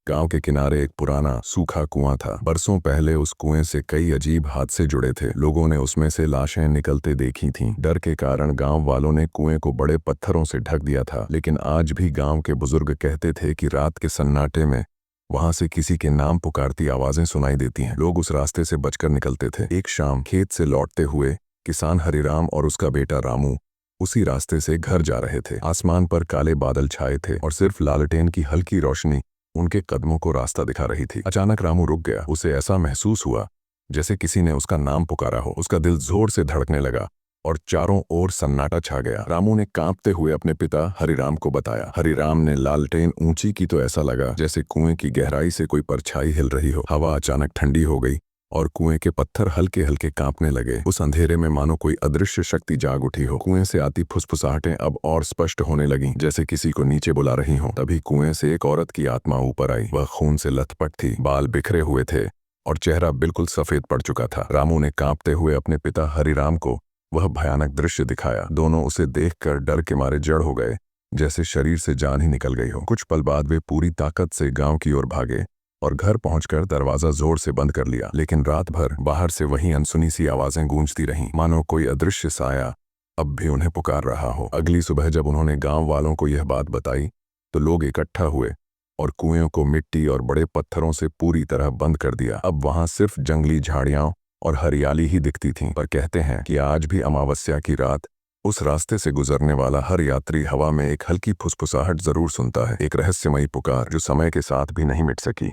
गांव के किनारे एक पुराना सूखा कुआं था। बरसों पहले उस कुएं से कई अजीब हादसे जुड़े थे। लोगों ने उसमें से लाशें निकलते देखी थीं। डर के कारण गांव वालों ने कुएं को बड़े पत्थरों से ढक दिया था। लेकिन आज भी गांव के बुजुर्ग कहते थे कि रात के सन्नाटे में वहां से किसी के नाम पुकारती आवाजें सुनाई देती हैं। लोग उस रास्ते से बचकर निकलते थे। एक शाम खेत से लौटते हुए किसान हरिराम और उसका बेटा रामू उसी रास्ते से घर जा रहे थे। आसमान पर काले बादल छाए थे और सिर्फ लालटेन की हल्की रोशनी उनके कदमों को रास्ता दिखा रही थी। अचानक रामू रुक गया। उसे ऐसा महसूस हुआ जैसे किसी ने उसका नाम पुकारा हो। उसका दिल जोर से धड़कने लगा और चारों ओर सन्नाटा छा गया। रामू ने कांपते हुए अपने पिता हरिराम को बताया। हरिराम ने लालटेन ऊंची की तो ऐसा लगा जैसे कुएं की गहराई से कोई परछाई हिल रही हो। हवा अचानक ठंडी हो गई और कुएं के पत्थर हल्के हल्के कांपने लगे। उस अंधेरे में मानो कोई अदृश्य शक्ति जाग उठी हो। कुएं से आती फुसफुसाहटें अब और स्पष्ट होने लगीं, जैसे किसी को नीचे बुला रही हो। तभी कुएं से एक औरत की आत्मा ऊपर आई। वह खून से लथपथ थी, बाल बिखरे हुए थे और चेहरा बिल्कुल सफेद पड़ चुका था। रामू ने कांपते हुए अपने पिता हरिराम को वह भयानक दृश्य दिखाया। दोनों उसे देखकर डर के मारे जड़ हो गए, जैसे शरीर से जान ही निकल गई हो। कुछ पल बाद वे पूरी ताकत से गांव की ओर भागे और घर पहुंचकर दरवाजा जोर से बंद कर लिया। लेकिन रात भर बाहर से वही अनसुनी सी आवाजें गूंजती रहीं, मानो कोई अदृश्य साया अब भी उन्हें पुकार रहा हो। अगली सुबह जब उन्होंने गांव वालों को यह बात बताई तो लोग इकट्ठा हुए और कुएं को मिट्टी और बड़े पत्थरों से पूरी तरह बंद कर दिया। अब वहां सिर्फ जंगली झाड़ियां और हरियाली ही दिखती थीं। पर कहते हैं कि आज भी अमावस्या की रात उस रास्ते से गुजरने वाला हर यात्री हवा में एक हल्की फुसफुसाहट जरूर सुनता है, एक रहस्यमयी पुकार जो समय के साथ भी नहीं मिट सकी।